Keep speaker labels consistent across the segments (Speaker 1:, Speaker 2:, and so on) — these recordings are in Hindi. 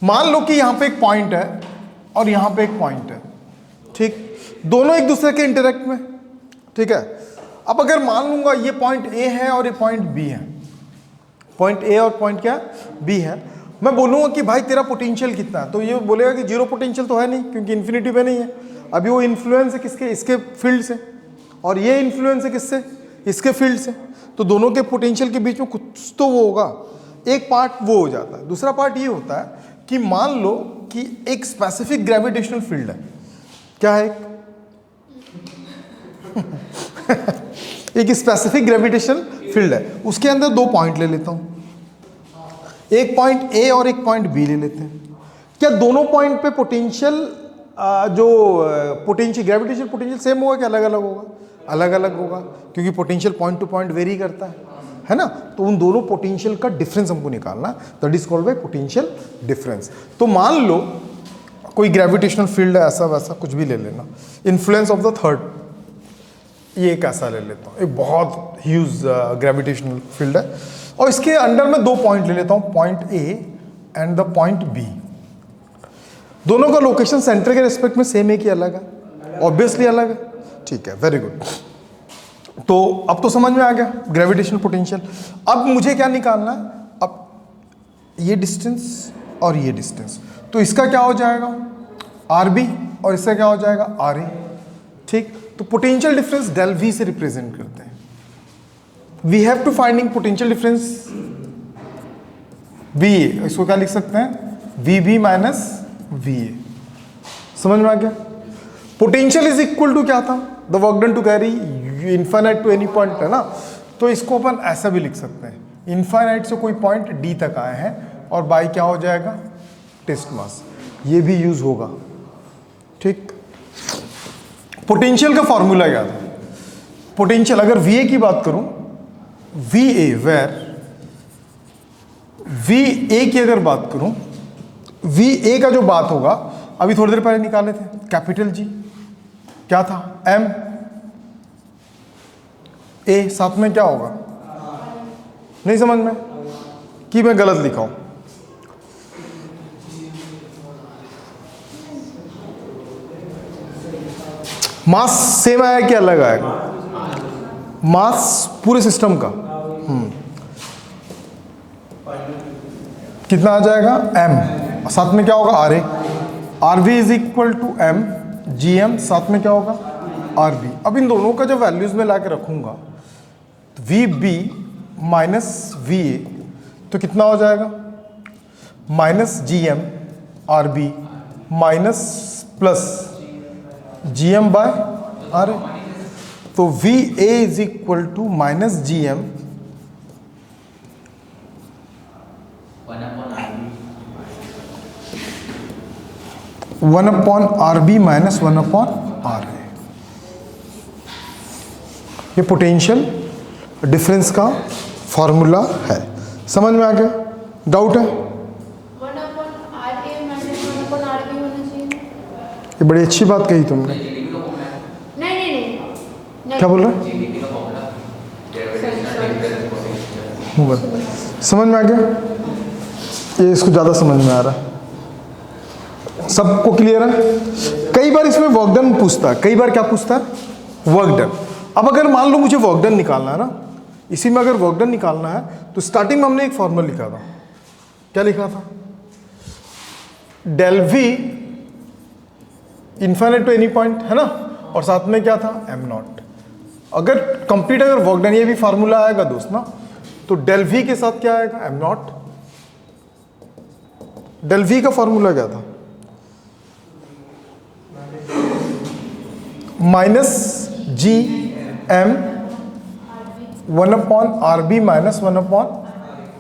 Speaker 1: मान लो कि यहाँ पे एक पॉइंट है और यहाँ पे एक पॉइंट है, ठीक, दोनों एक दूसरे के इंटरेक्ट में, ठीक है। अब अगर मान लूंगा ये पॉइंट ए है और ये पॉइंट बी है, पॉइंट ए और पॉइंट क्या बी है, मैं बोलूंगा कि भाई तेरा पोटेंशियल कितना है, तो ये बोलेगा कि जीरो पोटेंशियल तो है नहीं, क्योंकि इन्फिनिटी पे नहीं है। अभी वो इन्फ्लुएंस है किसके, इसके फील्ड से, और ये इन्फ्लुएंस है किससे, इसके फील्ड से, तो दोनों के पोटेंशियल के बीच में कुछ तो वो होगा। एक पार्ट वो हो जाता है। दूसरा पार्ट ये होता है कि मान लो कि एक स्पेसिफिक ग्रेविटेशनल फील्ड है, क्या है एक स्पेसिफिक ग्रेविटेशनल फील्ड है, उसके अंदर दो पॉइंट ले लेता हूं, एक पॉइंट ए और एक पॉइंट बी ले लेते हैं। क्या दोनों पॉइंट पे पोटेंशियल जो पोटेंशियल ग्रेविटेशनल पोटेंशियल सेम होगा कि अलग अलग होगा? अलग अलग होगा, क्योंकि potential point two point very करता है ना। तो उन दोनों पोटेंशियल का डिफरेंस हमको निकालना, that is called by potential difference. तो मान लो कोई ग्रेविटेशनल फील्ड है, ऐसा वैसा कुछ भी ले लेना, इन्फ्लुएंस ऑफ द थर्ड, ये एक ऐसा ले लेता हूँ, एक बहुत ह्यूज ग्रेविटेशनल फील्ड है, और इसके अंडर में दो पॉइंट ले लेता हूँ, point A and the point B. दोनों का लोकेशन सेंटर के रिस्पेक्ट में सेम है कि अलग है? ऑब्वियसली अलग है, ठीक है, वेरी गुड। तो अब तो समझ में आ गया ग्रेविटेशनल पोटेंशियल। अब मुझे क्या निकालना है, अब ये डिस्टेंस और ये डिस्टेंस, तो इसका क्या हो जाएगा आर बी और इसका क्या हो जाएगा आर ए, ठीक। तो पोटेंशियल डिफरेंस डेल वी से रिप्रेजेंट करते हैं। We have to finding potential difference V A, इसको क्या लिख सकते हैं, V B minus V A. समझ में आ गया? पोटेंशियल इज इक्वल टू क्या था, the work done to carry infinite to any point, है ना। तो इसको अपन ऐसा भी लिख सकते हैं, इनफाइनाइट से कोई पॉइंट डी तक आए हैं और बाई क्या हो जाएगा टेस्ट मास, ये भी यूज होगा, ठीक। पोटेंशियल का फॉर्मूला याद है, पोटेंशियल अगर वी ए की बात करूं, V A where V A की अगर बात करूं, वी ए का जो बात होगा अभी थोड़ी देर पहले निकाले थे, कैपिटल जी क्या था एम ए, साथ में क्या होगा, नहीं समझ में कि मैं गलत लिखा हूं, मास सेम आया कि अलग आएगा, मास पूरे सिस्टम का कितना आ जाएगा m, साथ में क्या होगा R A, R B is equal to M G M, साथ में क्या होगा आर बी। अब इन दोनों का जब वैल्यूज में ला के रखूंगा तो V B minus V A, तो कितना हो जाएगा minus G M R B minus plus G M by R A. तो V A is equal to minus G M one upon R B minus one upon R A. ये पोटेंशियल डिफरेंस का फॉर्मूला है, समझ में आ गया? डाउट है? ये बड़ी अच्छी बात कही तुमने। नहीं। क्या बोल रहे? समझ में आ गया? ये इसको ज़्यादा समझ में आ रहा है, सबको क्लियर है? कई बार इसमें वर्क डन पूछता है, कई बार क्या पूछता है वर्क डन। अब अगर मान लो मुझे वर्क डन निकालना है ना, इसी में अगर वर्क डन निकालना है तो स्टार्टिंग में हमने एक फॉर्मूला लिखा था, क्या लिखा था, del V infinite to any point, है ना, और साथ में क्या था एम नॉट। अगर कंप्लीट अगर वर्क डन, ये भी फार्मूला आएगा दोस्त ना, तो डेल वी के साथ क्या आएगा एम नॉट। डेल वी का फॉर्मूला क्या था, minus G M one upon R B minus one upon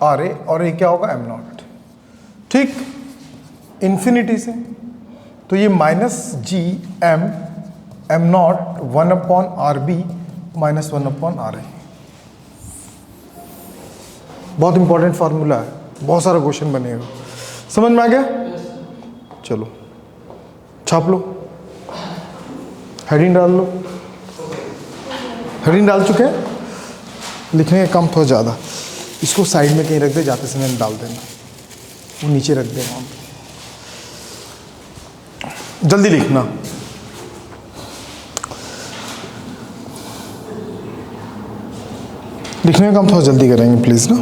Speaker 1: R A, और ये क्या होगा एम नॉट, ठीक, इन्फिनिटी से। तो ये minus G M M naught one upon R B minus one upon R A. बहुत इंपॉर्टेंट फार्मूला है, बहुत सारा क्वेश्चन बनेगा, समझ में आ गया? चलो छाप लो, हेडिंग डाल लो, हेडिंग डाल चुके हैं, लिखने का काम थोड़ा ज़्यादा, इसको साइड में कहीं रख दे, जाते समय डाल देना, वो नीचे रख देना। जल्दी लिखना। लिखने का काम थोड़ा जल्दी करेंगे प्लीज ना।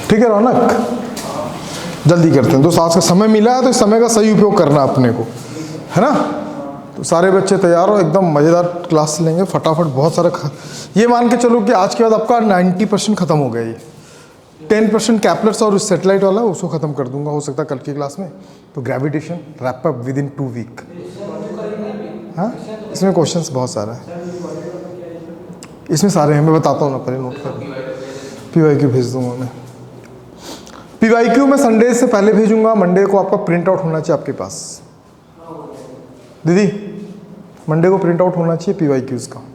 Speaker 1: ठीक है रौनक, जल्दी करते हैं। दोस्त आज का समय मिला है तो इस समय का सही उपयोग करना अपने को, है ना। तो सारे बच्चे तैयार हो, एकदम मज़ेदार क्लास लेंगे फटाफट। बहुत सारा ये मान के चलो कि आज के बाद आपका 90% खत्म हो गया। ये 10% कैपलर्स और सैटेलाइट वाला उसको ख़त्म कर दूंगा, हो सकता है कल की क्लास में। तो gravitation wrap up within 2 week. हाँ, इसमें क्वेश्चंस बहुत सारा है, इसमें सारे हैं, मैं बताता हूँ ना, पहले नोट कर। PYQ भेज दूंगा मैं। PYQ मैं संडे से पहले भेजूंगा, मंडे को आपका प्रिंट आउट होना चाहिए आपके पास। दीदी मंडे को प्रिंट आउट होना चाहिए PYQs का।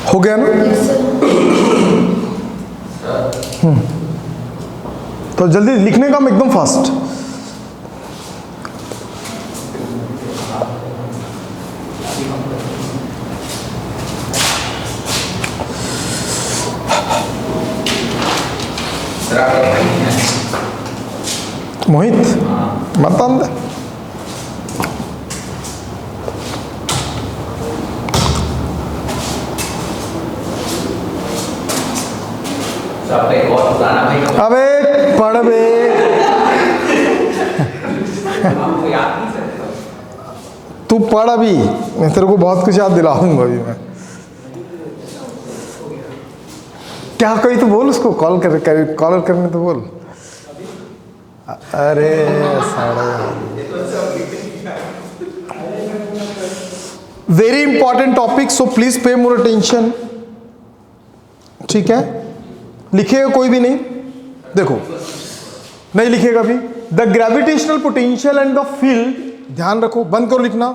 Speaker 1: हो गया ना? तो जल्दी लिखने का एकदम फास्ट। मोहित मत अंदर। अबे पढ़ बे। तू पढ़ अभी, मैं तेरे को बहुत कुछ याद दिलाऊंगा अभी मैं। क्या कोई तो बोल उसको, कॉलर करने तो बोल। अरे साढ़े very important topic, so please pay more attention. ठीक है, लिखेगा कोई भी नहीं? देखो नहीं लिखेगा भी। The gravitational potential and the field, ध्यान रखो, बंद करो लिखना।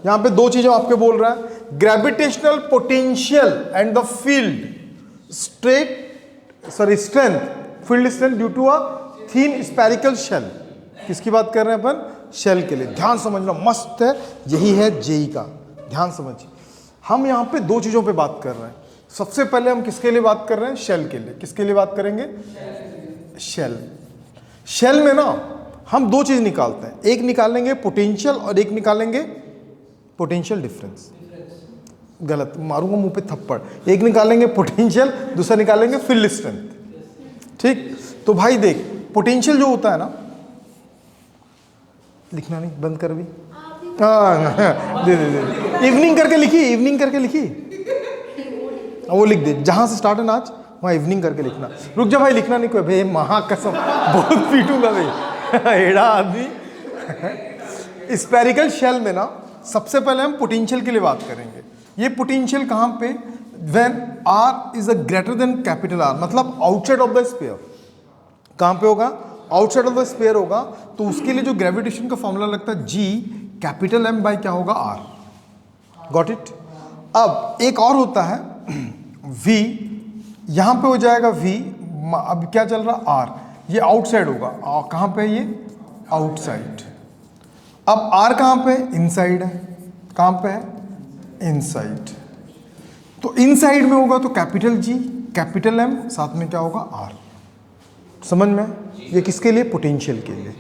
Speaker 1: यहां पे 2 चीजें आपके बोल रहा है, gravitational potential and the field strength, field strength due to a thin spherical shell. किसकी बात कर रहे हैं अपन? शेल के लिए। ध्यान समझना, मस्त है, यही है जेई का। ध्यान समझिए, हम यहाँ पे 2 चीजों पे बात कर रहे हैं। सबसे पहले हम किसके लिए बात कर रहे हैं? शेल के लिए। किसके लिए बात करेंगे? शेल। शेल में ना हम 2 चीज निकालते हैं, एक निकालेंगे पोटेंशियल और एक निकालेंगे पोटेंशियल डिफरेंस। गलत, मारूंगा मुंह पे थप्पड़। एक निकालेंगे पोटेंशियल, दूसरा निकालेंगे फील्ड स्ट्रेंथ। ठीक, तो भाई देख, पोटेंशियल जो होता है ना, लिखना नहीं, बंद कर भी। हाँ दे दे दे, इवनिंग करके लिखी, इवनिंग करके लिखी, वो लिख दे। जहां से स्टार्ट है ना आज, वहाँ इवनिंग करके लिखना। रुक जा भाई, लिखना नहीं कोई भाई, महाकसम बहुत पीटूंगा भाई, एड़ा आदमी। स्फेरिकल शेल में ना सबसे पहले हम पोटेंशियल के लिए बात करेंगे। ये पोटेंशियल कहाँ पे? When R is a greater than capital R, मतलब आउटसाइड ऑफ द स्फीयर। कहाँ पे होगा? आउटसाइड ऑफ द स्फीयर होगा। तो उसके लिए जो ग्रेविटेशन का फॉर्मूला लगता है G कैपिटल M बाई क्या होगा? R। Got it? अब एक और होता है V, यहां पे हो जाएगा V, अब क्या चल रहा? R, ये आउटसाइड होगा। कहां पे? ये आउटसाइड। अब R कहां पे? इनसाइड है। कहां पे है? इनसाइड। तो इनसाइड में होगा तो कैपिटल G कैपिटल M, साथ में क्या होगा? R। समझ में? ये किसके लिए? पोटेंशियल के लिए।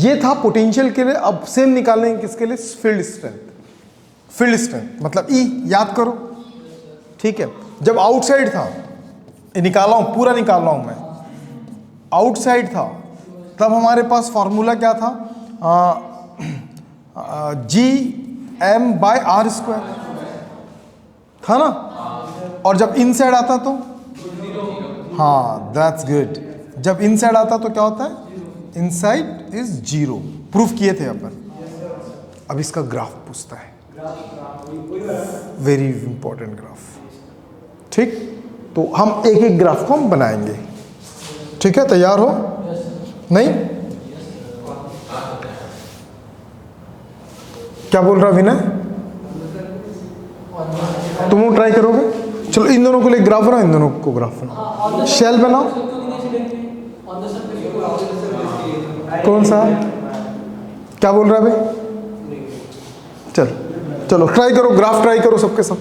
Speaker 1: ये था पोटेंशियल के लिए। अब सेम निकालेंगे किसके लिए? Field strength. फील्ड स्ट्रेंथ मतलब E, याद करो। ठीक है, जब आउटसाइड था, निकाला हूं, पूरा निकाल रहा हूं मैं, आउटसाइड था, तब हमारे पास फॉर्मूला क्या था? GM बाय R स्क्वायर था ना। और जब इनसाइड आता तो, हाँ दैट्स गुड, जब इनसाइड आता तो क्या होता है? Inside is 0। प्रूफ किए थे अपन। अब इसका ग्राफ पूछता है, वेरी इंपॉर्टेंट ग्राफ। ठीक, तो हम एक एक ग्राफ को हम बनाएंगे। ठीक है, तैयार हो? नहीं? क्या बोल रहा विनय? तुम ट्राई करोगे? चलो इन दोनों को लिए ग्राफ बनाओ, इन दोनों को ग्राफ बनाओ, शेल बनाओ। कौन सा, क्या बोल रहा है भाई? चलो चलो ट्राई करो, ग्राफ ट्राई करो सबके सब।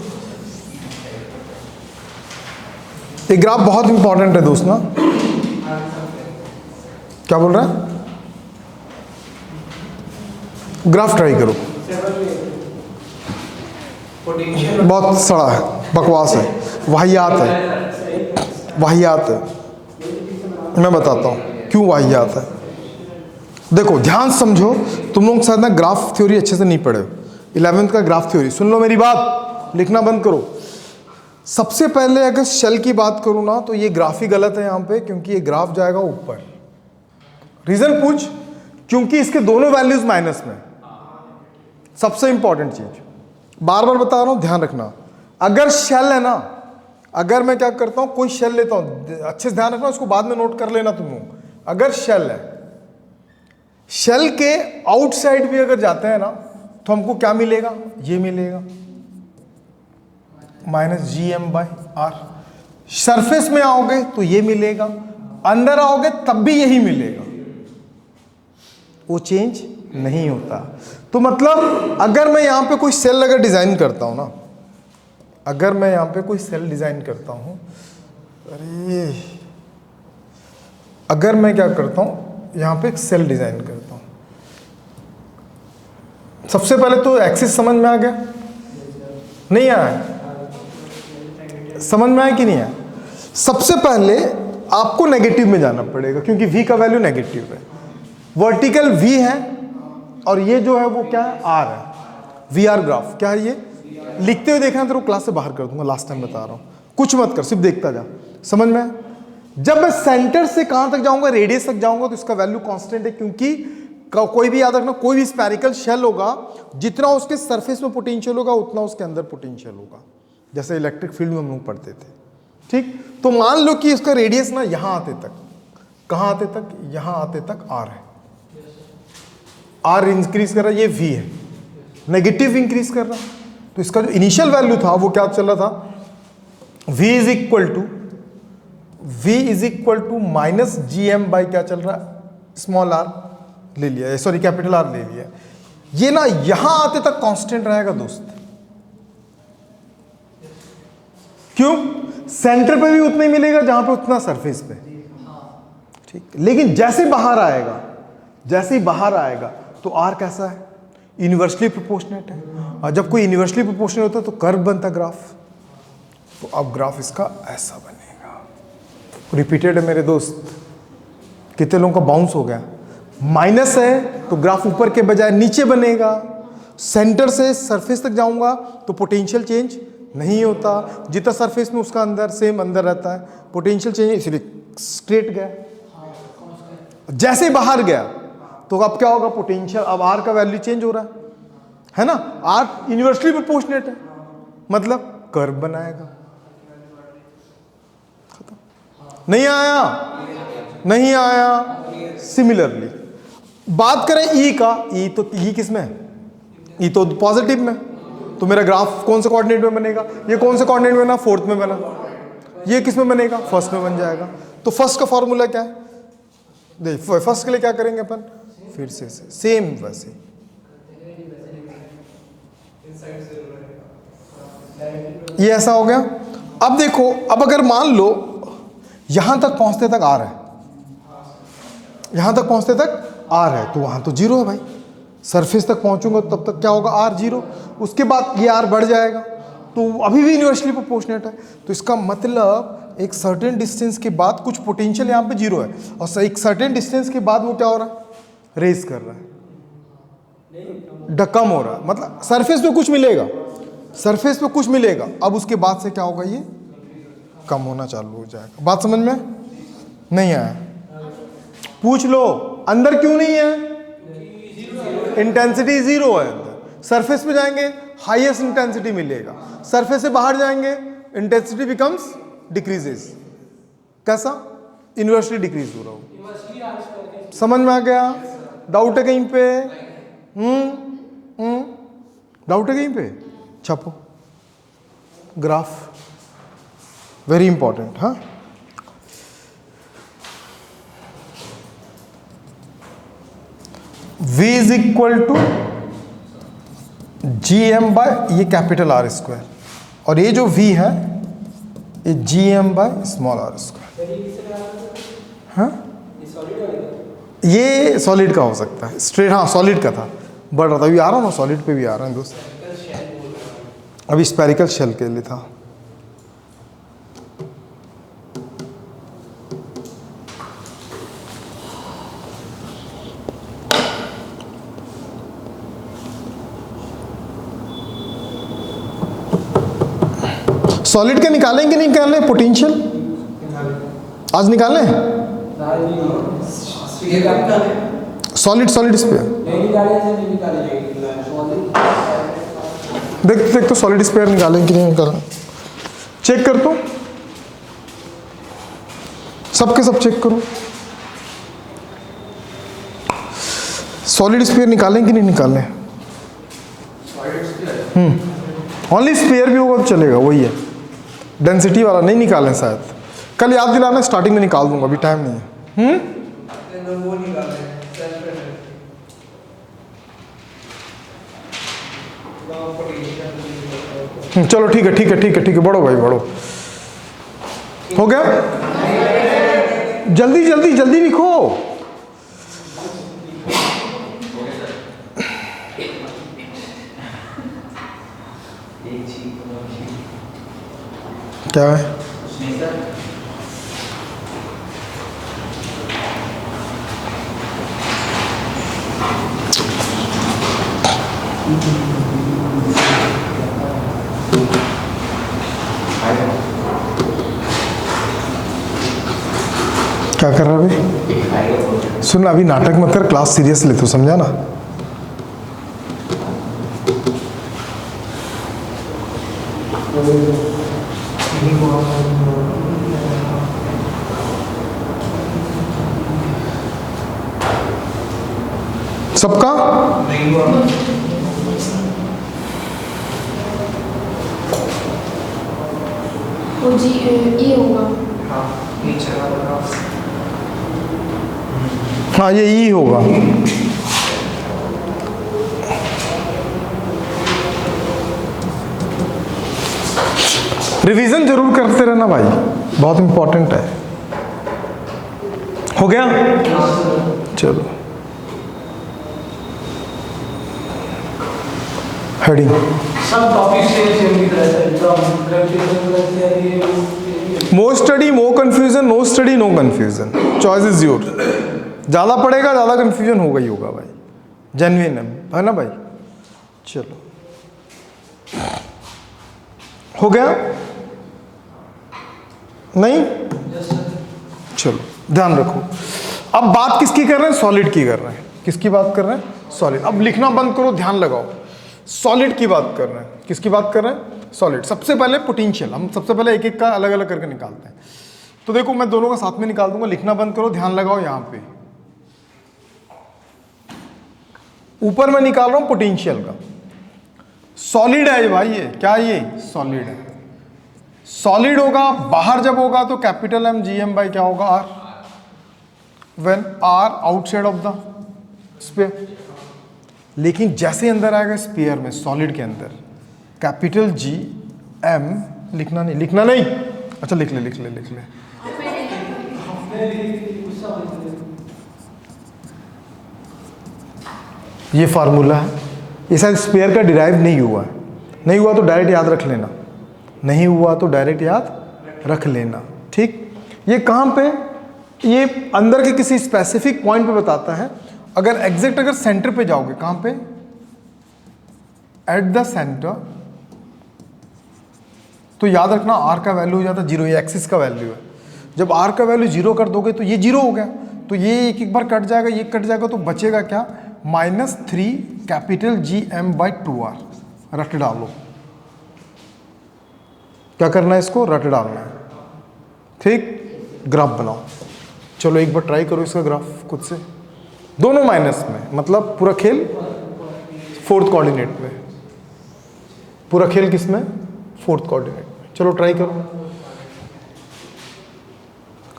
Speaker 1: ये ग्राफ बहुत इंपॉर्टेंट है दोस्त ना। क्या बोल रहा है? ग्राफ ट्राई करो। बहुत सड़ा है, बकवास है, वाहियात है, वाहियात है। मैं बताता हूँ क्यों वाहियात है। देखो ध्यान समझो, तुम लोग शायद ना ग्राफ थ्योरी अच्छे से नहीं पढ़े हो। 11th का ग्राफ थ्योरी सुन लो मेरी बात, लिखना बंद करो। सबसे पहले अगर शेल की बात करूँ ना तो ये ग्राफ ही गलत है यहाँ पे, क्योंकि ये ग्राफ जाएगा ऊपर। रीजन पूछ, क्योंकि इसके दोनों वैल्यूज माइनस में। सबसे इंपॉर्टेंट चीज बार बार बता रहा हूं, ध्यान रखना। अगर शेल है ना, अगर मैं क्या करता हूं, कोई शेल लेता हूं, अच्छे से ध्यान रखना, उसको बाद में नोट कर लेना तुम लोग। अगर शेल है, शेल के आउटसाइड भी अगर जाते हैं ना तो हमको क्या मिलेगा, ये मिलेगा -GM/r। सरफेस में आओगे तो ये मिलेगा, अंदर आओगे तब भी यही मिलेगा, वो चेंज नहीं होता। तो मतलब अगर मैं यहां पे कोई सेल अगर डिजाइन करता हूं ना, अगर मैं यहां पे कोई सेल डिजाइन करता हूं, अरे अगर मैं क्या करता हूं, यहां पे एक सेल डिजाइन करता हूं, सबसे पहले तो एक्सिस समझ में आ गया, नहीं आया? समझ में आया कि नहीं आया? सबसे पहले आपको नेगेटिव में जाना पड़ेगा, क्योंकि v का वैल्यू नेगेटिव है। वर्टिकल v है और ये जो है वो क्या है, r है। वी आर ग्राफ क्या है, ये लिखते हुए देखना तेरे को क्लास से बाहर कर दूंगा, लास्ट टाइम बता रहा हूं। कुछ मत कर, सिर्फ देखता जा, समझ में? जब मैं सेंटर से कहां तक जाऊंगा, रेडियस तक जाऊंगा, तो इसका वैल्यू कांस्टेंट है, क्योंकि कोई भी याद रखना, कोई भी स्फेरिकल शेल होगा, जितना उसके सरफेस में पोटेंशियल होगा उतना उसके अंदर पोटेंशियल होगा, जैसे इलेक्ट्रिक फील्ड में हम लोग पढ़ते थे। ठीक, तो मान लो कि इसका रेडियस ना यहां आते तक, कहां आते तक, यहां आते तक r है। r इंक्रीज कर रहा है, ये v है, नेगेटिव इंक्रीज कर रहा है। तो इसका जो इनिशियल वैल्यू था वो क्या चल रहा था, v is equal to -GM by क्या चल रहा है, स्मॉल r ले लिया, सॉरी कैपिटल R ले लिया। ये ना यहां आते तक कांस्टेंट रहेगा दोस्त। क्यों? सेंटर पे भी उतना ही मिलेगा जहां पे उतना सरफेस पे। ठीक, लेकिन जैसे बाहर आएगा, जैसे ही बाहर आएगा तो R कैसा है, यूनिवर्सली प्रोपोर्शनेट है। और जब कोई यूनिवर्सली प्रोपोर्शनेट होता है तो कर्व बनता ग्राफ। तो अब ग्राफ इसका ऐसा बनेगा। रिपीटेड है मेरे दोस्त, कितने लोगों का बाउंस हो गया? माइनस है तो ग्राफ ऊपर के बजाय नीचे बनेगा। सेंटर से सरफेस तक जाऊंगा तो पोटेंशियल चेंज नहीं होता, जितना सरफेस में उसका अंदर सेम अंदर रहता है, पोटेंशियल चेंज, इसलिए स्ट्रेट गया। जैसे बाहर गया तो अब क्या होगा, पोटेंशियल, अब R का वैल्यू चेंज हो रहा है ना, R इनवर्सली प्रोपोर्शनेट है, मतलब कर्व बनाएगा। नहीं आया, नहीं आया। सिमिलरली बात करें E का, E तो E किस में है, E तो पॉजिटिव में, तो मेरा ग्राफ कौन से कोऑर्डिनेट में बनेगा, ये कौन से कोऑर्डिनेट में बना, फोर्थ में बना, ये किस में बनेगा, फर्स्ट में बन जाएगा। तो फर्स्ट का फॉर्मूला क्या है, देख फर्स्ट के लिए क्या करेंगे अपन, फिर से सेम वैसे ये ऐसा हो गया। अब देखो, अब अगर मान लो यहां तक पहुंचते तक R है, यहां तक पहुंचते तक R है, तो वहां तो जीरो है भाई। सरफेस तक पहुंचूंगा तब तक क्या होगा, R जीरो, उसके बाद ये R बढ़ जाएगा, तो अभी भी यूनिवर्सली प्रोपोर्शनेट है। तो इसका मतलब एक सर्टेन डिस्टेंस के बाद कुछ पोटेंशियल यहाँ पे जीरो है, और एक सर्टेन डिस्टेंस के बाद वो क्या हो रहा है, रेज कर रहा है, कम हो रहा है। मतलब सरफेस पे कुछ मिलेगा, सरफेस पे कुछ मिलेगा, अब उसके बाद से क्या होगा, ये कम होना चालू हो जाएगा। बात समझ में नहीं आया? पूछ लो, अंदर क्यों नहीं है, इंटेंसिटी जीरो है अंदर। सरफेस पे जाएंगे हाईएस्ट इंटेंसिटी मिलेगा, सरफेस से बाहर जाएंगे इंटेंसिटी बिकम्स डिक्रीजेस। कैसा, इनवर्सली डिक्रीज हो रहा हो। समझ में आ गया? डाउट है कहीं पे? डाउट है कहीं पे? छापो ग्राफ। Very important. हाँ, v is equal to G M by ये कैपिटल आर स्क्वायर, और ये जो v है ये G M by small R square. हाँ, ये सॉलिड का हो सकता है स्ट्रेट। हाँ, सॉलिड का था, बढ़ रहा था, अभी आ रहा हूँ ना, सॉलिड पे भी आ रहा है दोस्त, अभी स्पेरिकल शेल के लिए था। सॉलिड के निकालेंगे नहीं निकालें पोटेंशियल? आज निकालें सॉलिड स्पेयर। देख तो सॉलिड स्पेयर निकालें कि नहीं निकालें, चेक कर तो, सबके सब चेक करो, सॉलिड स्पेयर निकालें कि नहीं निकालें। ओनली स्पेयर भी होगा तो चलेगा, वही है, डेंसिटी वाला नहीं निकालें शायद, कल याद दिलाना, स्टार्टिंग में निकाल दूंगा, अभी टाइम नहीं है। चलो ठीक है, बढ़ो भाई बढ़ो, हो गया, जल्दी लिखो। क्या है? क्या कर रहा है अभी? सुन, अभी नाटक मत कर, क्लास सीरियस ले, तो समझा ना। सबका
Speaker 2: वो जी ये होगा।
Speaker 1: हाँ, ये ई होगा। रिवीजन जरूर करते रहना भाई, बहुत इंपॉर्टेंट है। हो गया? चलो, heading more study more confusion, no study no confusion, choice is your. ज़्यादा पढ़ेगा ज़्यादा कंफ्यूजन होगा ही होगा भाई, जेन्युइन है ना भाई। चलो, हो गया? नहीं? चलो ध्यान रखो, अब बात किसकी कर रहे हैं? सॉलिड की कर रहे हैं। किसकी बात कर रहे हैं? सॉलिड। अब लिखना बंद करो, ध्यान लगाओ, सॉलिड की बात कर रहे हैं। किसकी बात कर रहे हैं? सॉलिड। सबसे पहले पोटेंशियल, हम सबसे पहले एक एक का अलग अलग करके निकालते हैं। तो देखो, मैं दोनों का साथ में निकाल दूंगा, लिखना बंद करो, ध्यान लगाओ। यहां पे ऊपर मैं निकाल रहा हूं पोटेंशियल का, सॉलिड है भाई, ये क्या, ये सॉलिड है। सॉलिड होगा, बाहर जब होगा तो capital M G M by क्या होगा? R, when R outside of the sphere. लेकिन जैसे अंदर आएगा स्फीयर में, सॉलिड के अंदर, कैपिटल जी एम लिखना नहीं, अच्छा लिख ले। ये फार्मूला है, ये शायद स्पेयर का डिराइव नहीं हुआ है, नहीं हुआ तो डायरेक्ट याद रख लेना, नहीं हुआ तो डायरेक्ट याद रख लेना, ठीक। ये कहाँ पे? ये अंदर के किसी स्पेसिफिक पॉइंट पे बताता है। अगर एग्जैक्ट अगर सेंटर पे जाओगे, कहाँ पे? एट द सेंटर, तो याद रखना आर का वैल्यू हो जाता है 0, ये एक्सिस का वैल्यू है। जब आर का वैल्यू 0 कर दोगे तो ये 0 हो गया, तो ये एक बार कट जाएगा, ये कट जाएगा, तो बचेगा क्या? -3 capital G M by 2r। रट डालो, क्या करना है? इसको रट डालना है, ठीक। ग्राफ बनाओ, चलो एक बार ट्राई करो इसका ग्राफ खुद से, दोनों माइनस में, मतलब पूरा खेल 4th कोऑर्डिनेट में, पूरा खेल किस में? 4th कोऑर्डिनेट में। चलो ट्राई करो,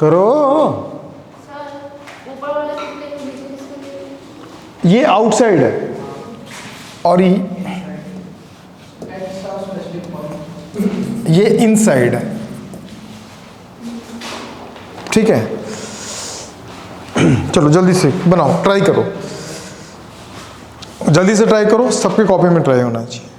Speaker 1: करो।
Speaker 2: सर ऊपर वाला कितने को नीचे किसको?
Speaker 1: ये आउटसाइड है और ये इनसाइड है, ठीक है। चलो जल्दी से बनाओ, ट्राई करो, जल्दी से ट्राई करो, सबके कॉपी में ट्राई होना चाहिए।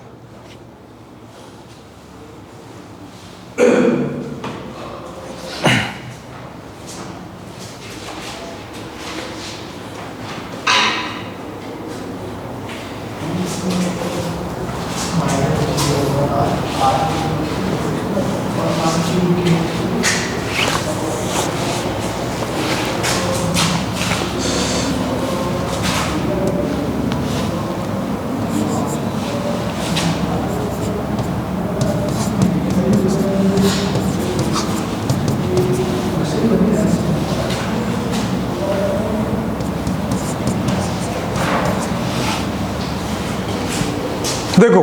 Speaker 1: देखो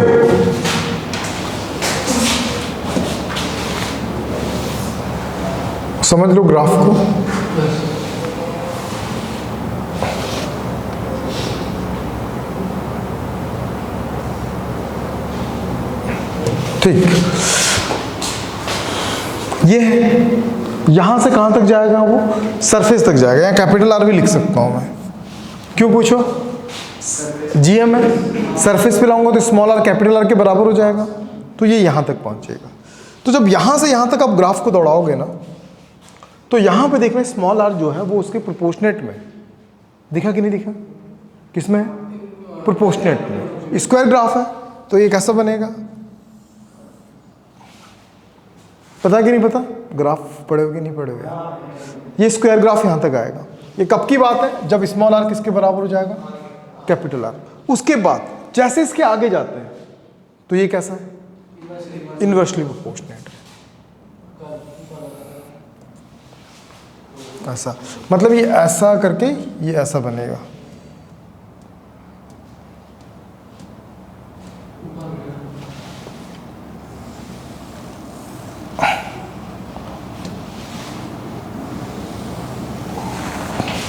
Speaker 1: समझ लो ग्राफ को। ठीक, ये है, यहां से कहां तक जाएगा वो? सरफेस तक जाएगा। या कैपिटल आर भी लिख सकता हूं मैं, क्यों पूछो? जीएम है, सरफेस पे लाऊंगा तो स्मॉल आर कैपिटल आर के बराबर हो जाएगा, तो ये यहां तक पहुंचेगा। तो जब यहां से यहां तक आप ग्राफ को दौड़ाओगे ना, तो यहां पे देखना स्मॉल आर जो है वो उसके प्रोपोर्शनेट में दिखा कि नहीं दिखा? किसमें? प्रोपोर्शनेट में। स्क्वायर ग्राफ है तो ये कैसा बनेगा? पता कि नहीं पता? ग्राफ पढ़े हो कि नहीं पढ़े हो? ये स्क्वायर ग्राफ यहां तक आएगा। ये कब की बात है? जब स्मॉल आर किसके बराबर हो जाएगा? Capital R. उसके बाद जैसे इसके आगे जाते हैं तो ये कैसा है? Inversely proportionate. ऐसा, मतलब ये ऐसा करके ये ऐसा बनेगा।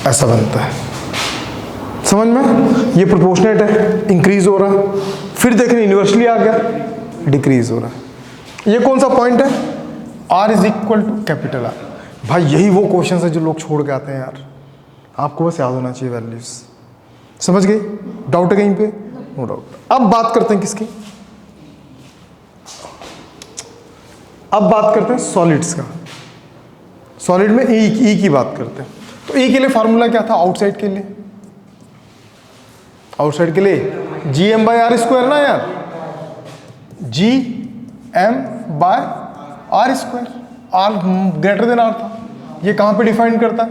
Speaker 1: ऐसा बनता है, समझ में? ये प्रोपोर्शनेट है, इंक्रीज हो रहा है, फिर देखने इन्वर्सली आ गया, डिक्रीज हो रहा है। ये कौन सा पॉइंट है? R is equal to capital R. भाई यही वो क्वेश्चन है जो लोग छोड़ के आते हैं यार, आपको बस याद होना चाहिए वैल्यूज। समझ गए? डाउट है कहीं पे? No doubt. अब बात करते हैं किसकी? अब बात करते हैं सॉलिड्स का। सॉलिड में ई की बात करते हैं। तो ई के लिए फॉर्मूला क्या था? आउटसाइड के लिए, आउटसाइड के लिए GM बाय आर स्क्वायर ना यार, GM by R square. R greater than R था, ये कहां पे डिफाइन करता है?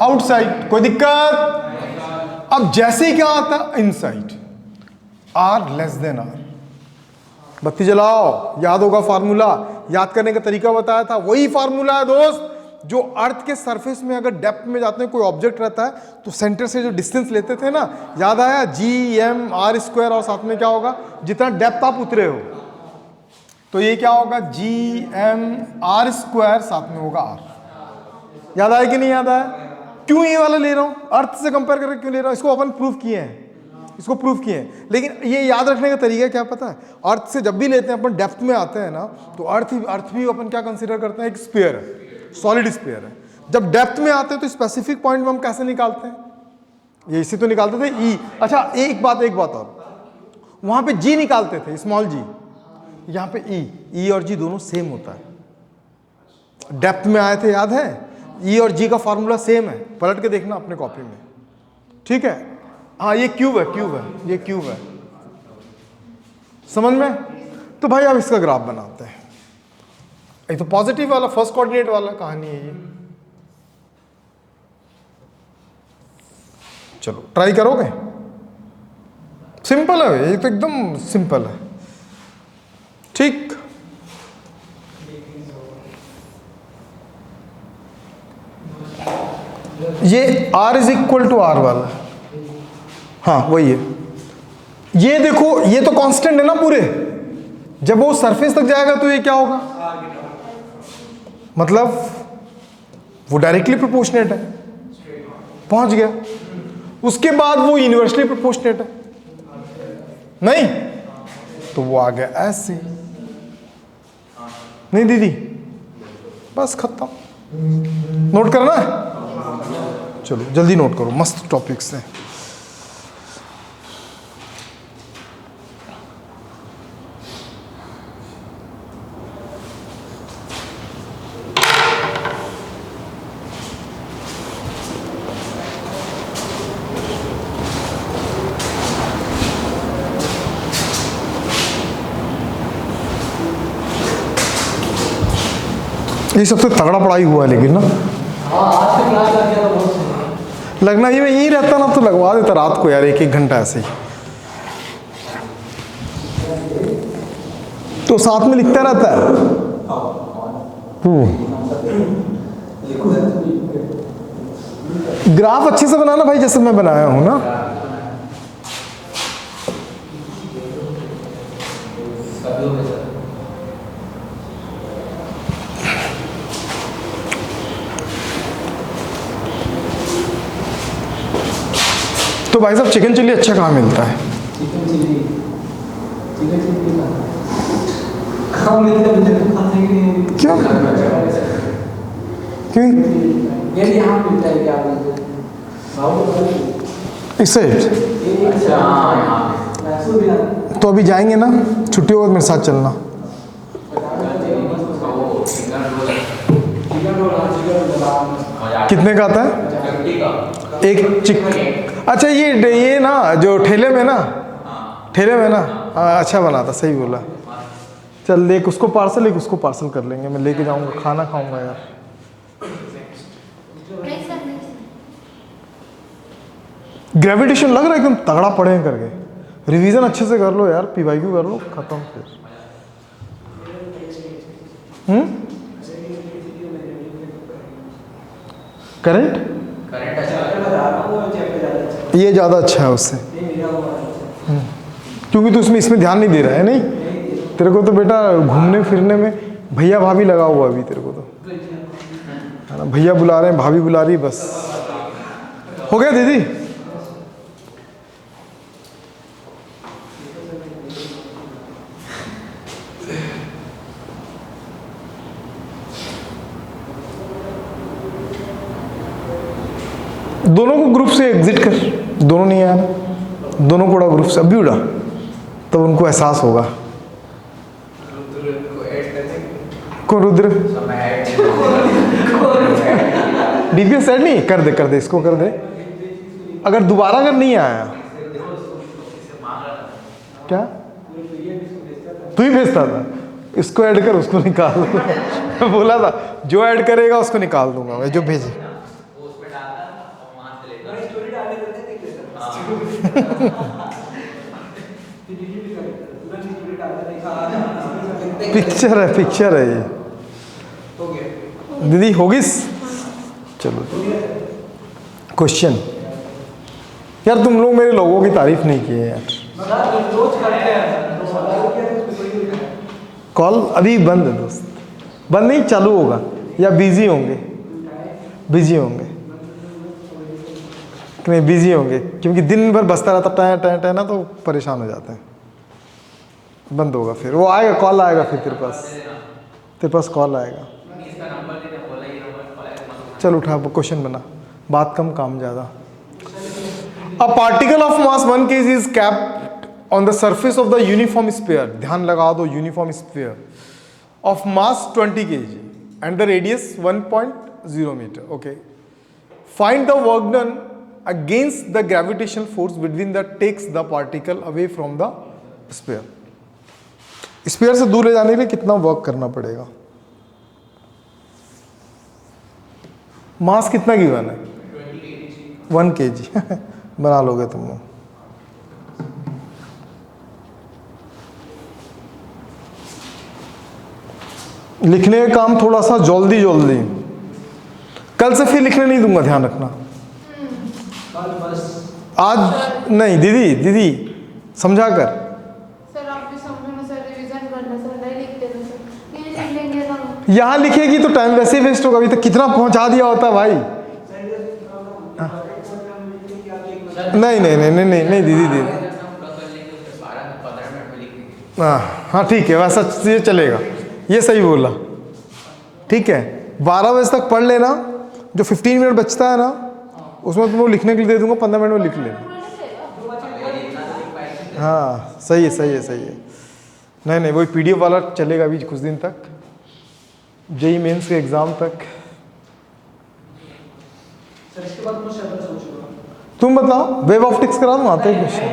Speaker 1: आउटसाइड। कोई दिक्कत? अब जैसे ही क्या आता है? Inside. R less than R. बत्ती जलाओ, याद होगा फार्मूला। याद करने का तरीका बताया था, वही फार्मूला है दोस्त जो अर्थ के सरफेस में अगर डेप्थ में जाते हैं, कोई ऑब्जेक्ट रहता है तो सेंटर से जो डिस्टेंस लेते थे ना, याद आया? GM आर स्क्वायर और साथ में क्या होगा? जितना डेप्थ आप उतरे हो तो ये क्या होगा? GM आर स्क्वायर साथ में होगा R। याद आया कि नहीं याद आया? क्यों ये वाला ले रहा हूं? अर्थ से कंपेयर करके क्यों ले रहा हूं? इसको अपन प्रूफ किए हैं, इसको प्रूफ किए हैं। लेकिन ये याद रखने का तरीका क्या पता है? अर्थ से जब भी लेते हैं अपन, डेप्थ में आते हैं ना, तो अर्थ भी अपन क्या कंसिडर करते हैं? एक स्फीयर है, सॉलिड स्फीयर है। जब डेप्थ में आते हैं तो स्पेसिफिक पॉइंट में हम कैसे निकालते हैं? ये इसी तो निकालते थे, ई। अच्छा एक बात और, वहां पे G निकालते थे, स्मॉल g। यहां पे ई और G दोनों सेम होता है। डेप्थ में आए थे, याद है? ई और G का फॉर्मूला सेम है, पलट के देखना अपने कॉपी में, ठीक है? हाँ ये क्यूब है, ये क्यूब है, समझ में? तो भाई अब इसका ग्राफ बनाते हैं। एक तो पॉजिटिव वाला, फर्स्ट कोऑर्डिनेट वाला कहानी है ये। चलो ट्राई करोगे? सिंपल है ये तो, एकदम सिंपल है, ठीक? ये R is equal to R वाला, हाँ वही है। ये देखो, ये तो कांस्टेंट है ना पूरे, जब वो सरफेस तक जाएगा तो ये क्या होगा? मतलब वो डायरेक्टली प्रोपोर्शनेट है, पहुंच गया। उसके बाद वो यूनिवर्सली प्रोपोर्शनेट है, नहीं तो वो आ गया ऐसे। नहीं दीदी, बस खत्म। नोट करना है, चलो जल्दी नोट करो, मस्त टॉपिक्स हैं। ये सबसे तगड़ा पढ़ाई हुआ है लेकिन ना, लगना ये मैं यहीं रहता ना तो लगवा देता रात को यार, 1-1 घंटा ऐसे ही, तो साथ में लिखता रहता है। ग्राफ अच्छे से बनाना भाई, जैसे मैं बनाया हूं ना। तो भाई साहब चिकन चिल्ली अच्छा कहाँ मिलता है? क्यों क्यों इस साइड? तो अभी जाएंगे ना, छुट्टी होगा मेरे साथ चलना। कितने का आता है एक चिकन? अच्छा ये ना जो ठेले में ना, अच्छा बनाता, सही बोला। चल एक उसको पार्सल, एक उसको पार्सल कर लेंगे, मैं लेके जाऊंगा, खाना खाऊंगा यार। ग्रेविटेशन लग रहा है एकदम तगड़ा पढ़े करके, रिवीजन अच्छे से कर लो यार, PYQ कर लो, खत्म फिर। करंट ये ज़्यादा अच्छा है उससे, क्योंकि तू इसमें ध्यान नहीं दे रहा है। नहीं तेरे को तो बेटा घूमने फिरने में भैया भाभी लगा हुआ अभी, तेरे को तो है ना, भैया बुला रहे हैं, भाभी बुला रही, बस हो गया दीदी। दोनों को ग्रुप से एग्जिट कर, दोनों नहीं आया ना, दोनों को उड़ा ग्रुप से, अभी उड़ा तो उनको एहसास होगा। कौन रुद्र? DPS ऐड नहीं कर दे, इसको कर दे। अगर दोबारा अगर नहीं आया क्या, तू ही भेजता था, इसको ऐड कर, उसको निकाल। बोला था जो ऐड करेगा उसको निकाल दूंगा मैं, जो भेजे। पिक्चर है ये दीदी, होगी। चलो क्वेश्चन, यार तुम लोग मेरे लोगों की तारीफ नहीं की है यार। कॉल अभी बंद है दोस्त, बंद नहीं, चालू होगा या बिजी होंगे बिजी होंगे, क्योंकि दिन भर बसता रहता टै ना, तो परेशान हो जाते हैं। बंद होगा फिर, वो आएगा, कॉल आएगा फिर तेरे पास कॉल आएगा। चल उठा, क्वेश्चन बना, बात कम काम ज़्यादा। A particle of mass 1 kg is capped on the surface of the uniform sphere, ध्यान लगा दो, uniform sphere of mass 20 kg and the radius 1.0 metre. Okay, find the work done against the gravitational force between that takes the particle away from the sphere। Sphere से दूर ले जाने के लिए कितना वर्क करना पड़ेगा? मास कितना गिवन है? 1 kg। बना लोगे तुम लोग। लिखने का काम थोड़ा सा जल्दी, कल से फिर लिखने नहीं दूंगा, ध्यान रखना। आज नहीं दीदी समझा कर।
Speaker 2: सर आप भी समझो ना सर, रिवीजन करना सर, नहीं लिखते ना सर, ये लिख लेंगे हम।
Speaker 1: यहाँ लिखेगी तो टाइम वैसे ही वेस्ट होगा, अभी तो कितना पहुंचा दिया होता भाई। नहीं नहीं नहीं नहीं नहीं नहीं दीदी दीदी, हाँ ठीक है, वैसा ये चलेगा, ये सही बोला। ठीक है, 12 बजे तक पढ़ लेना, जो 15 मिनट बचता है ना उसमें तुमको लिखने के लिए दे दूंगा, 15 मिनट में लिख लेना। हाँ सही है सही है सही है। नहीं नहीं वही PDF वाला चलेगा अभी कुछ दिन तक, जेई मेंस के एग्जाम तक। तुम बताओ, वेब ऑप्टिक्स करा दूँ, आता है क्वेश्चन?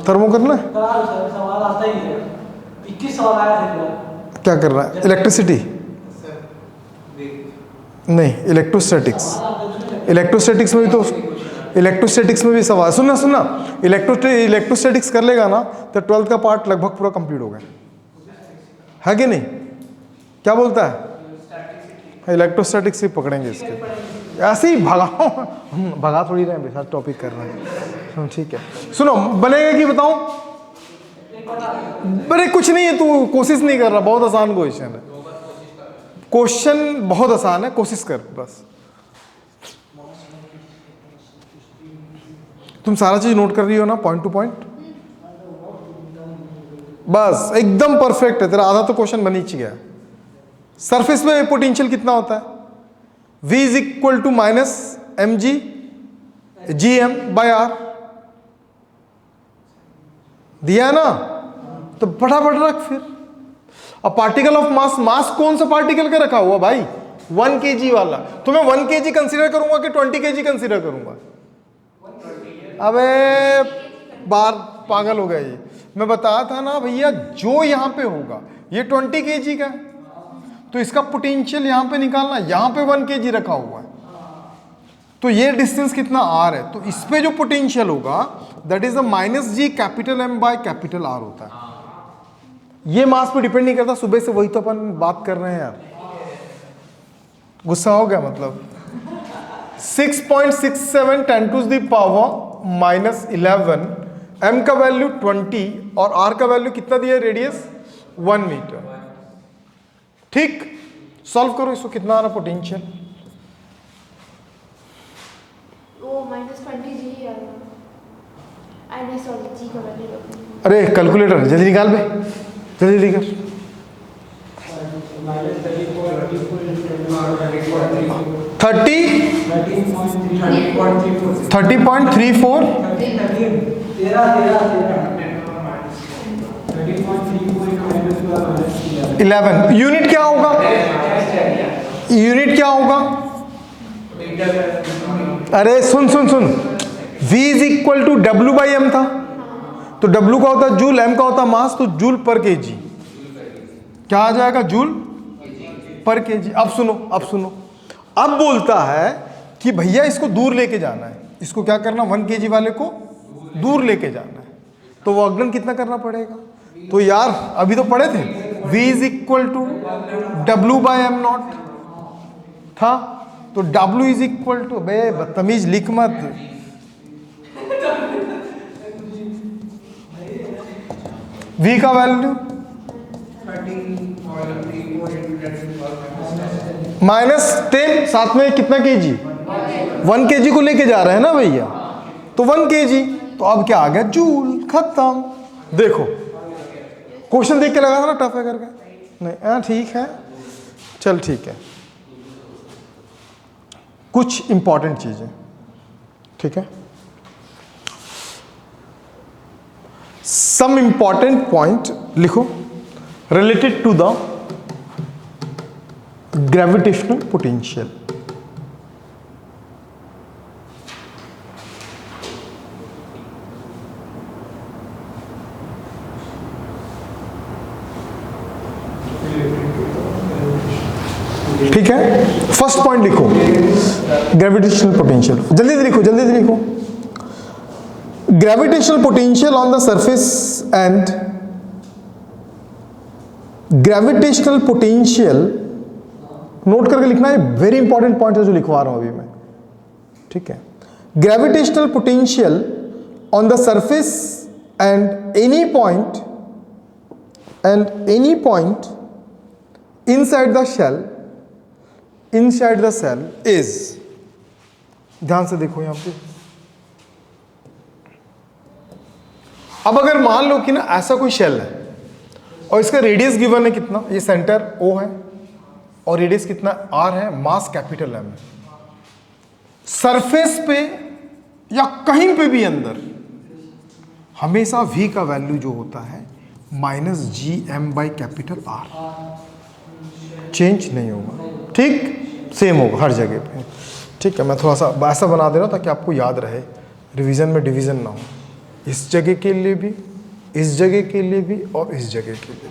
Speaker 1: थर्मो करना है? क्या कर रहा है? इलेक्ट्रिसिटी नहीं, इलेक्ट्रोस्टैटिक्स। इलेक्ट्रोस्टैटिक्स में भी तो, इलेक्ट्रोस्टैटिक्स में भी सवाल, सुनना सुनना, इलेक्ट्रोस्टैटिक्स कर लेगा ना तो 12th का पार्ट लगभग पूरा कंप्लीट हो गया है कि नहीं? क्या बोलता है? इलेक्ट्रोस्टैटिक्स ही पकड़ेंगे इसके, ऐसे ही भगाओ, भगा थोड़ी रहे हैं, टॉपिक कर रहे हैं। ठीक है, सुनो, बनेगा कि बताऊं? अरे कुछ नहीं है, तू कोशिश नहीं कर रहा, बहुत आसान क्वेश्चन है, क्वेश्चन बहुत आसान है, कोशिश कर बस। तुम सारा चीज नोट कर रही हो ना, पॉइंट टू पॉइंट? बस एकदम परफेक्ट है, तेरा आधा तो क्वेश्चन बन ही गया। सरफेस में पोटेंशियल कितना होता है? V is equal to minus mg gm by r, दिया है ना? तो फटाफट रख फिर। अब पार्टिकल ऑफ मास, मास कौन सा पार्टिकल का रखा हुआ भाई? 1 kg वाला। तो मैं 1 kg कंसीडर करूंगा कि 20 kg कंसीडर करूंगा? अबे बार पागल हो गया ये, मैं बताया था ना भैया, जो यहां पे होगा ये 20 kg का है, तो इसका पोटेंशियल यहां पे निकालना, यहां पे 1 kg रखा हुआ है, तो ये डिस्टेंस कितना r है, तो इस पे जो पोटेंशियल होगा that is the -g capital M by capital R होता है। ये मास पे डिपेंड नहीं करता, सुबह से वही तो अपन बात कर रहे हैं यार, गुस्सा हो गया मतलब। 6.67 10 टू द पावर -11, M का वैल्यू 20 और R का वैल्यू कितना दिया है? Radius 1 metre. ठीक, सॉल्व करो इसको, कितना आ रहा पोटेंशियल?
Speaker 2: वो -20 जी आ रहा है, नहीं सॉरी जी का वैल्यू।
Speaker 1: अरे कैलकुलेटर जल्दी निकाल बे, जल्दी कर। 30.34 11 यूनिट क्या होगा? यूनिट क्या होगा? अरे सुन सुन सुन, V is equal to W by M था, तो W का होता जूल, M का होता मास, तो जूल पर केजी क्या आ जाएगा? जूल पर केजी। अब सुनो, अब सुनो, अब बोलता है कि भैया इसको दूर लेके जाना है, इसको क्या करना? 1 kg वाले को दूर लेके जाना है, तो वो अग्रण कितना करना पड़ेगा? तो यार अभी तो पढ़े थे, V is equal to W by M not था, तो W इज इक्वल टू, बे बदतमीज लिख मत, V का वैल्यू -10, साथ में कितना kg? 1 kg को लेके जा रहे हैं ना भैया, तो 1 kg, तो अब क्या आ गया? जूल। खत्म। देखो क्वेश्चन देख के लगा था ना टफ है करके, नहीं ठीक है, चल ठीक है। कुछ इंपॉर्टेंट चीजें, ठीक है, सम इंपॉर्टेंट पॉइंट लिखो related to the gravitational potential. ठीक है, फर्स्ट पॉइंट लिखो ग्रेविटेशनल पोटेंशियल, जल्दी से लिखो, जल्दी से लिखो। Gravitational potential on the surface and gravitational potential, note करके लिखना है, वेरी इंपॉर्टेंट पॉइंट है जो लिखवा रहा हूं अभी मैं, ठीक है। Gravitational potential on the surface and any point inside the cell is, ध्यान से देखो यहां पे, अब अगर मान लो कि ना ऐसा कोई शेल है और इसका रेडियस गिवन है कितना, ये सेंटर O है और रेडियस कितना R है, मास कैपिटल M है, सरफेस पे या कहीं पे भी अंदर हमेशा V का वैल्यू जो होता है -GM/R, चेंज नहीं होगा, ठीक, सेम होगा हर जगह पे। ठीक है, मैं थोड़ा सा ऐसा बना दे रहा हूं ताकि आपको याद रहे, रिवीजन में डिवीजन ना हो, इस जगह के लिए भी, इस जगह के लिए भी और इस जगह के लिए,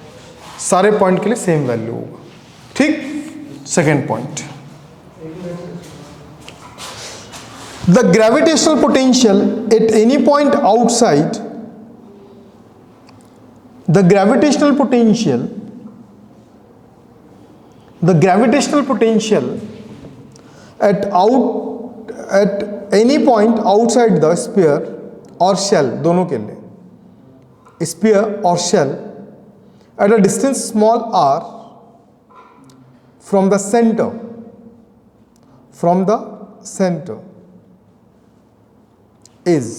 Speaker 1: सारे पॉइंट के लिए सेम वैल्यू होगा। ठीक, second point, the gravitational potential at any point outside, the gravitational potential at any point outside the sphere or shell, दोनों के लिए, sphere और shell at a distance small r from the center is,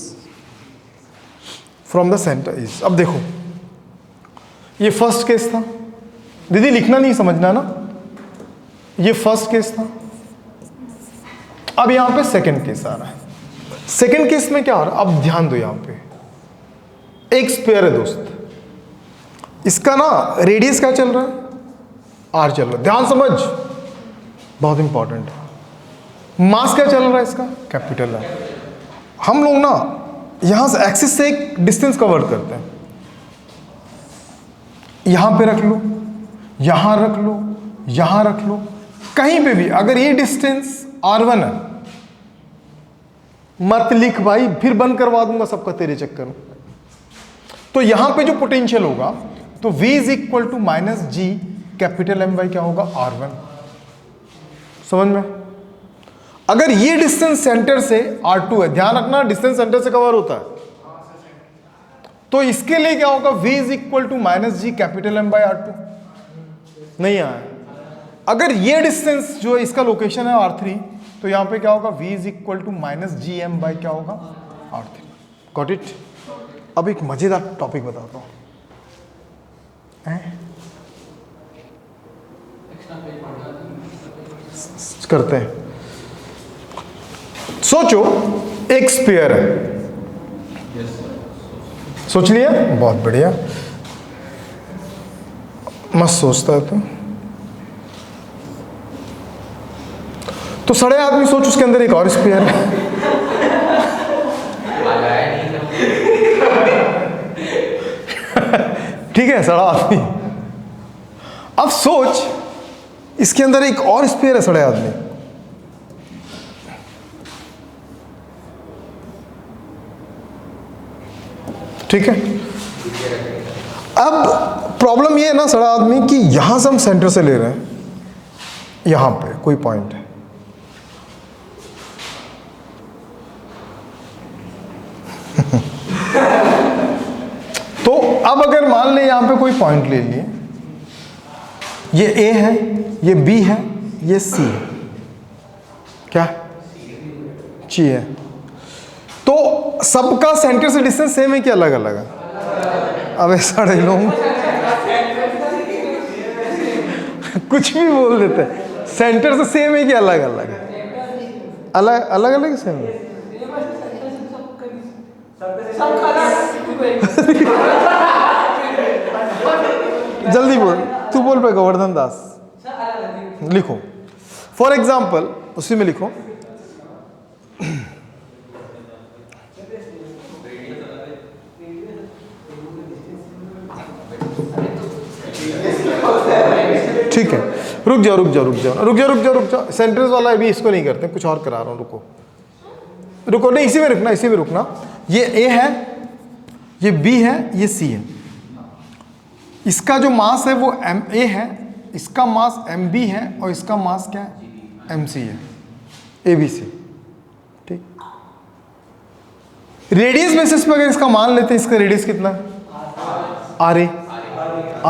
Speaker 1: अब देखो ये फर्स्ट केस था, दीदी लिखना नहीं, समझना ना, ये फर्स्ट केस था। अब यहां पे सेकंड केस आ रहा है। सेकंड केस में क्या हो रहा है, अब ध्यान दो, यहां पे एक स्फीयर है दोस्त, इसका ना रेडियस क्या चल रहा है, R चल रहा है, ध्यान समझ, बहुत इंपॉर्टेंट है। मास क्या चल रहा है इसका, कैपिटल है। हम लोग ना यहां से एक्सिस से एक डिस्टेंस कवर करते हैं, यहां पे रख लो, यहां रख लो, यहां रख लो, कहीं पे भी अगर ये डिस्टेंस R1 है, मत लिख भाई, फिर बंद करवा दूंगा सबका तेरे चक्कर में। तो यहां पे जो पोटेंशियल होगा, तो V is equal to -G capital M by क्या होगा, R1, समझ में। अगर ये डिस्टेंस सेंटर से R2 है, ध्यान रखना डिस्टेंस सेंटर से कवर होता है, तो इसके लिए क्या होगा, V is equal to -G capital M by R2, नहीं आया। अगर ये डिस्टेंस जो है इसका लोकेशन है R3, तो यहां पे क्या होगा, V is equal to -GM by क्या होगा, R3, गॉट इट। अब एक मजेदार टॉपिक बताता हूं, करते हैं। सोचो एक स्फीयर है, सोच लिया, बहुत बढ़िया, मस्त सोचता है तो सारे आदमी सोच, उसके अंदर एक और स्फीयर है, ठीक है, सड़ा आदमी। अब सोच इसके अंदर एक और स्फीयर है, सड़े आदमी, ठीक है। अब प्रॉब्लम ये है ना सड़ा आदमी कि यहां से हम सेंटर से ले रहे हैं, यहां पे कोई पॉइंट है, तो अब अगर मान ले यहां पे कोई पॉइंट ले लिए, ये A है, ये B है, ये C है, क्या C है, तो सबका सेंटर से डिस्टेंस सेम है कि अलग अलग है? अबे सारे लोग कुछ भी बोल देते हैं, सेंटर से सेम है कि अलग अलग है? अलग अलग अलग सेम है। जल्दी बोल, तू बोल पे गोवर्धन दास, लिखो फॉर एग्जाम्पल, उसी में लिखो ठीक है, रुक जाओ रुक जाओ रुक जाओ रुक जाओ रुक जाओ रुक जाओ, सेंटेंस वाला अभी इसको नहीं करते, कुछ और करा रहा हूं, रुको रुको, नहीं इसी में रुकना, इसी में रुकना। ये A है, ये B है, ये C है, इसका जो मास है वो MA है, इसका मास MB है और इसका मास क्या है, MC है, ABC, ठीक। रेडियस बेसिस पे अगर इसका मान लेते हैं, इसका रेडियस कितना है, RA,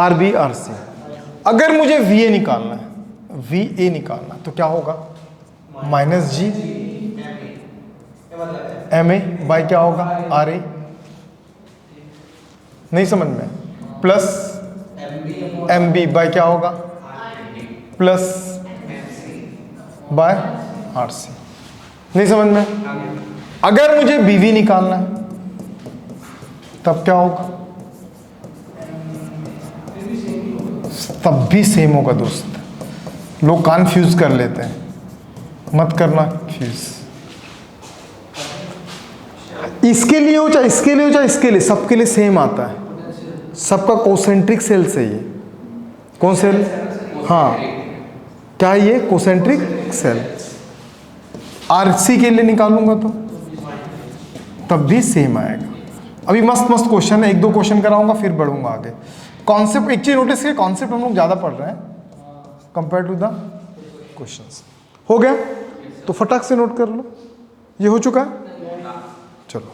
Speaker 1: RB, RC, अगर मुझे वी ए निकालना है, वी ए निकालना है, तो क्या होगा? Minus G M A by क्या होगा? आर ए, नहीं समझ में, प्लस एम बी बाई क्या होगा? प्लस बाय आर सी, नहीं समझ में। अगर मुझे बी वी निकालना है तब क्या होगा? तब भी सेम होगा दोस्त, लोग कन्फ्यूज कर लेते हैं, मत करना फ्यूज। इसके लिए हो चाहे इसके लिए हो चाहे इसके लिए, सबके लिए सेम आता है, सबका कोसेंट्रिक सेल से ये कौन सेल? हाँ, क्या है ये? Concentric cell. आरसी के लिए निकालूंगा तो तब भी सेम आएगा। अभी मस्त मस्त क्वेश्चन है, एक दो क्वेश्चन कराऊंगा फिर बढ़ूंगा आगे। कॉन्सेप्ट एक चीज नोटिस किया, कॉन्सेप्ट हम लोग ज्यादा पढ़ रहे हैं कंपेयर टू द क्वेश्चंस। हो गया तो फटाक से नोट कर लो, ये हो चुका है। चलो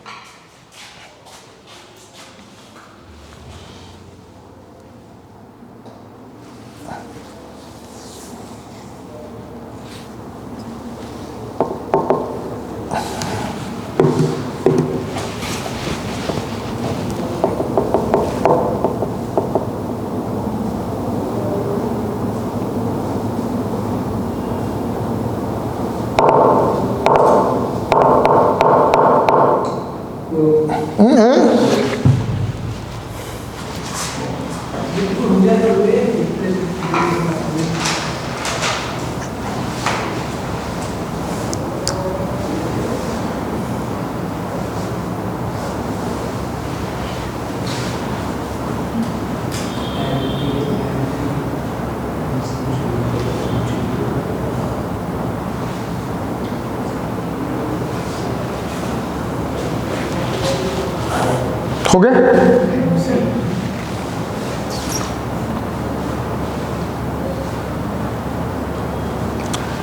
Speaker 1: हो गया।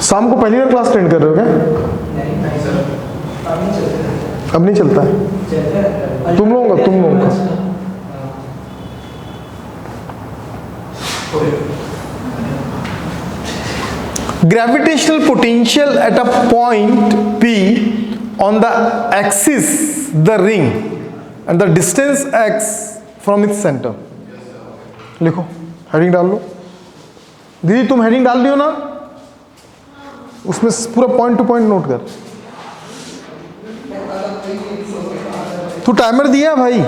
Speaker 1: शाम को पहली बार क्लास अटेंड कर रहे हो क्या? अब नहीं चलता है तुम लोगों का gravitational potential at a point P on the axis the ring and the distance x from its center। लिखो, हेडिंग डाल लो। दीदी तुम हेडिंग डाल दियो ना, उसमें पूरा पॉइंट टू पॉइंट नोट कर। तू टाइमर दिया भाई?